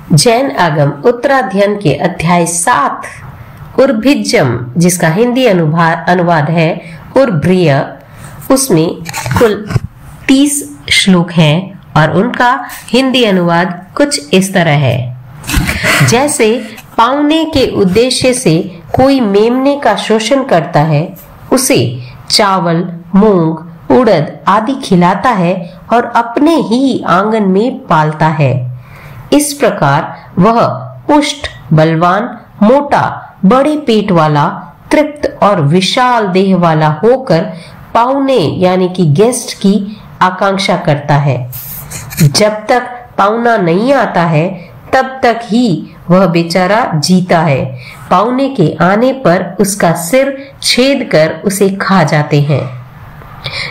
जैन आगम उत्तराध्ययन के अध्याय 7 उर्भिज्जम, जिसका हिंदी अनुवाद है उर्भ्रिय, उसमें कुल 30 श्लोक हैं और उनका हिंदी अनुवाद कुछ इस तरह है। जैसे पाउने के उद्देश्य से कोई मेमने का शोषण करता है, उसे चावल, मूंग, उड़द आदि खिलाता है और अपने ही आंगन में पालता है। इस प्रकार वह पुष्ट, बलवान, मोटा, बड़े पेट वाला, तृप्त और विशाल देह वाला होकर पाउने यानी कि गेस्ट की आकांक्षा करता है। जब तक पाउना नहीं आता है तब तक ही वह बेचारा जीता है। पाउने के आने पर उसका सिर छेद कर उसे खा जाते हैं।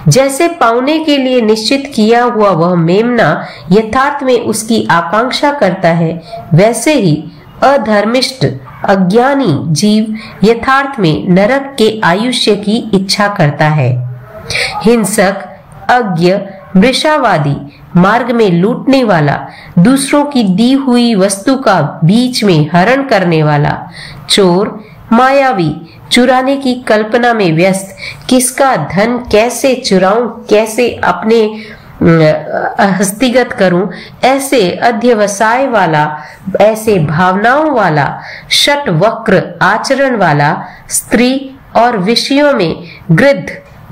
जैसे पाउने के लिए निश्चित किया हुआ वह मेमना यथार्थ में उसकी आकांक्षा करता है, वैसे ही अधर्मिष्ठ अज्ञानी जीव यथार्थ में नरक के आयुष्य की इच्छा करता है। हिंसक, अज्ञ, मृषावादी, मार्ग में लूटने वाला, दूसरों की दी हुई वस्तु का बीच में हरण करने वाला, चोर, मायावी, चुराने की कल्पना में व्यस्त, किसका धन कैसे चुराऊं, कैसे अपने हस्तगत करूं, ऐसे अध्यवसाय वाला, ऐसे भावनाओं वाला, शट वक्र आचरण वाला, स्त्री और विषयों में गृद्ध,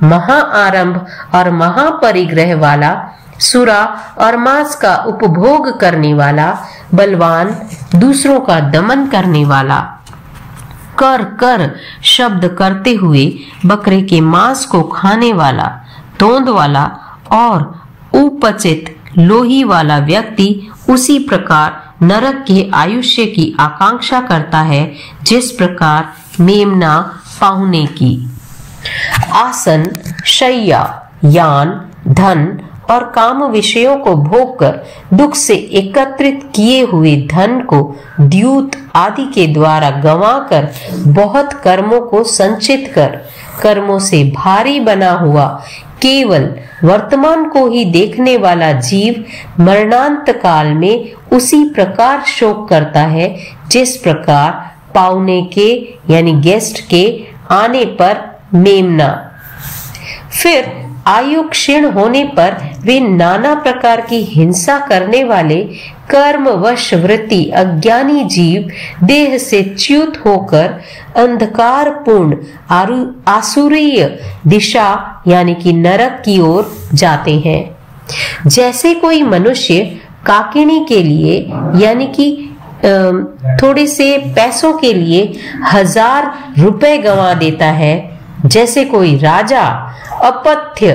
महाआरंभ और महापरिग्रह वाला, सुरा और मांस का उपभोग करने वाला, बलवान, दूसरों का दमन करने वाला, कर कर शब्द करते हुए बकरे के मांस को खाने वाला, तोंद वाला और उपचित लोही वाला व्यक्ति उसी प्रकार नरक के आयुष्य की आकांक्षा करता है, जिस प्रकार मेमना पाहुने की। आसन, शैया, यान, धन और काम विषयों को भोगकर दुख से एकत्रित किए हुए धन को द्यूत आदि के द्वारा गंवाकर बहुत कर्मों को संचित कर कर्मों से भारी बना हुआ केवल वर्तमान को ही देखने वाला जीव मरणांत काल में उसी प्रकार शोक करता है, जिस प्रकार पाउने के यानी गेस्ट के आने पर मेमना। फिर आयु क्षीण होने पर वे नाना प्रकार की हिंसा करने वाले कर्मवश वृत्ति अज्ञानी जीव देह से च्युत होकर अंधकार पूर्ण आसुरीय दिशा यानी कि नरक की ओर जाते हैं। जैसे कोई मनुष्य काकिनी के लिए यानी कि थोड़े से पैसों के लिए 1000 रुपए गंवा देता है, जैसे कोई राजा अपथ्य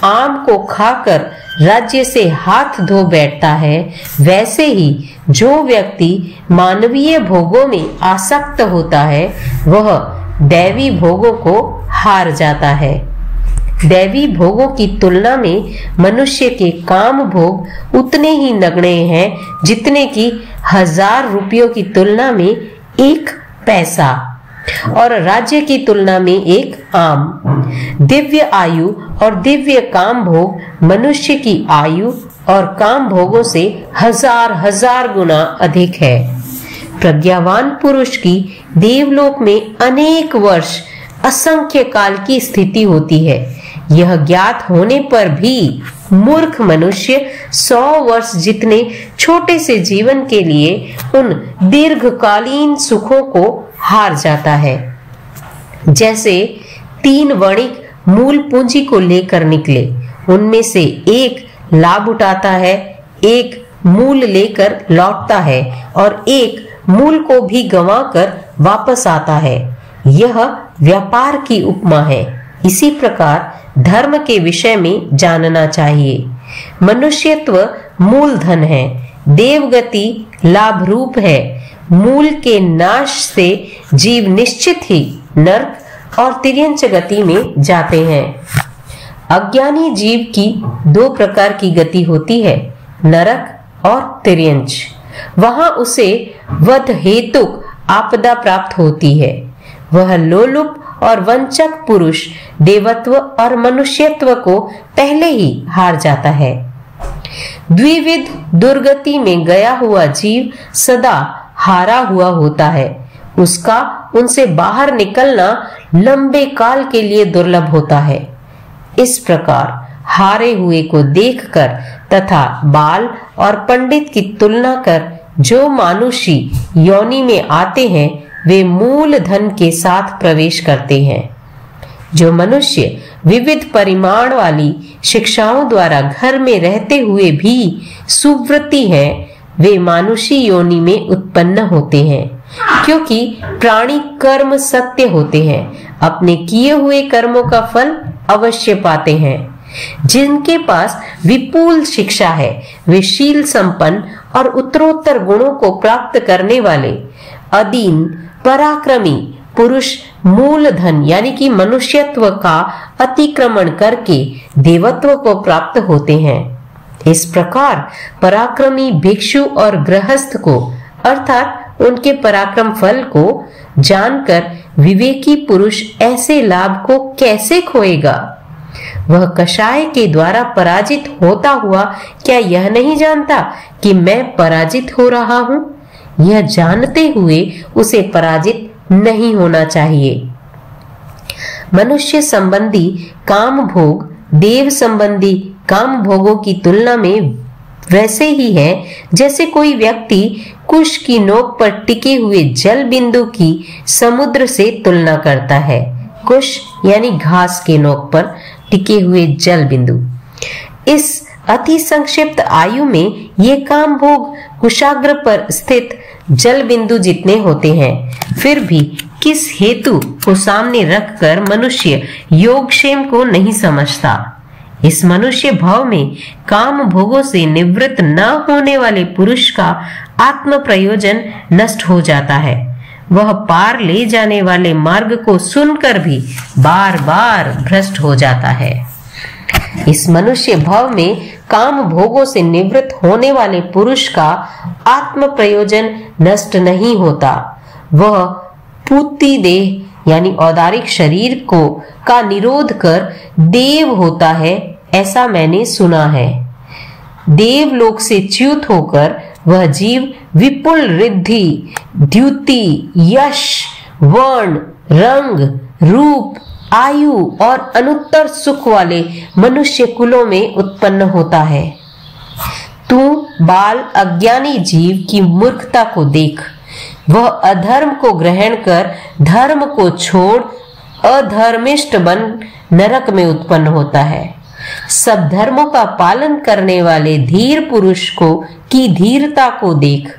आम को खाकर राज्य से हाथ धो बैठता है, वैसे ही जो व्यक्ति मानवीय भोगों में आसक्त होता है वह दैवी भोगों को हार जाता है। दैवी भोगों की तुलना में मनुष्य के काम भोग उतने ही नगण्य हैं जितने कि 1000 रुपयों की तुलना में 1 पैसा और राज्य की तुलना में 1 आम। दिव्य आयु और दिव्य काम भोग मनुष्य की आयु और काम भोगों से 1000 गुना अधिक है। प्रज्ञावान पुरुष की देवलोक में अनेक वर्ष असंख्य काल की स्थिति होती है। यह ज्ञात होने पर भी मूर्ख मनुष्य 100 वर्ष जितने छोटे से जीवन के लिए उन दीर्घकालीन सुखों को हार जाता है। जैसे 3 वणिक मूल पूंजी को लेकर निकले, उनमें से एक लाभ उठाता है, एक मूल लेकर लौटता है और एक मूल को भी गंवाकर वापस आता है। यह व्यापार की उपमा है। इसी प्रकार धर्म के विषय में जानना चाहिए। मनुष्यत्व मूल धन है, देवगति लाभ रूप है। मूल के नाश से जीव निश्चित ही नरक और तिर्यंच गति में जाते हैं। अज्ञानी जीव की 2 प्रकार की गति होती है, नरक और तिर्यंच। वहां उसे वध हेतुक आपदा प्राप्त होती है। वह लोलुप और वंचक पुरुष देवत्व और मनुष्यत्व को पहले ही हार जाता है। द्विविध दुर्गति में गया हुआ जीव सदा हारा हुआ होता है। उसका उनसे बाहर निकलना लंबे काल के लिए दुर्लभ होता है। इस प्रकार हारे हुए को देखकर तथा बाल और पंडित की तुलना कर जो मानुषी योनि में आते हैं वे मूल धन के साथ प्रवेश करते हैं। जो मनुष्य विविध परिमाण वाली शिक्षाओं द्वारा घर में रहते हुए भी सुव्रती हैं, वे मानुषी योनि में उत्पन्न होते हैं, क्योंकि प्राणी कर्म सत्य होते हैं, अपने किए हुए कर्मों का फल अवश्य पाते हैं। जिनके पास विपुल शिक्षा है वे शील संपन्न और उत्तरोत्तर गुणों को प्राप्त करने वाले अधीन पराक्रमी पुरुष मूल धन यानी कि मनुष्यत्व का अतिक्रमण करके देवत्व को प्राप्त होते हैं। इस प्रकार पराक्रमी भिक्षु और गृहस्थ को अर्थात उनके पराक्रम फल को जानकर विवेकी पुरुष ऐसे लाभ को कैसे खोएगा? वह कषाय के द्वारा पराजित होता हुआ क्या यह नहीं जानता कि मैं पराजित हो रहा हूं? यह जानते हुए उसे पराजित नहीं होना चाहिए। मनुष्य संबंधी काम भोग देव संबंधी काम भोगों की तुलना में वैसे ही है जैसे कोई व्यक्ति कुश की नोक पर टिके हुए जल बिंदु की समुद्र से तुलना करता है। कुश यानी घास के नोक पर टिके हुए जल बिंदु। इस अति संक्षिप्त आयु में ये काम भोग कुशाग्र पर स्थित जल बिंदु जितने होते हैं। फिर भी किस हेतु को सामने रखकर मनुष्य योगक्षेम को नहीं समझता। इस मनुष्य भाव में काम भोगों से निवृत्त न होने वाले पुरुष का आत्म प्रयोजन नष्ट हो जाता है। वह पार ले जाने वाले मार्ग को सुनकर भी बार बार भ्रष्ट हो जाता है। इस मनुष्य भाव में काम भोगों से निवृत्त होने वाले पुरुष का आत्म प्रयोजन नष्ट नहीं होता। वह पूती देह यानी औदारिक शरीर को का निरोध कर देव होता है, ऐसा मैंने सुना है। देवलोक से च्युत होकर वह जीव विपुल रिद्धि, द्युति, यश, वर्ण, रंग, रूप, आयु और अनुत्तर सुख वाले मनुष्य कुलों में उत्पन्न होता है। तू बाल अज्ञानी जीव की मूर्खता को देख। वह अधर्म को ग्रहण कर धर्म को छोड़ अधर्मिष्ठ बन नरक में उत्पन्न होता है। सब धर्मों का पालन करने वाले धीर पुरुष को की धीरता को देख।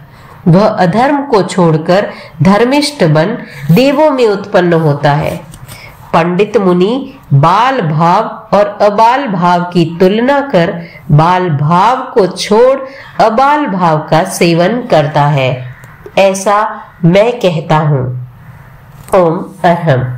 वह अधर्म को छोड़कर धर्मिष्ठ बन देवों में उत्पन्न होता है। पंडित मुनि बाल भाव और अबाल भाव की तुलना कर बाल भाव को छोड़ अबाल भाव का सेवन करता है, ऐसा मैं कहता हूं। ओम अरहम।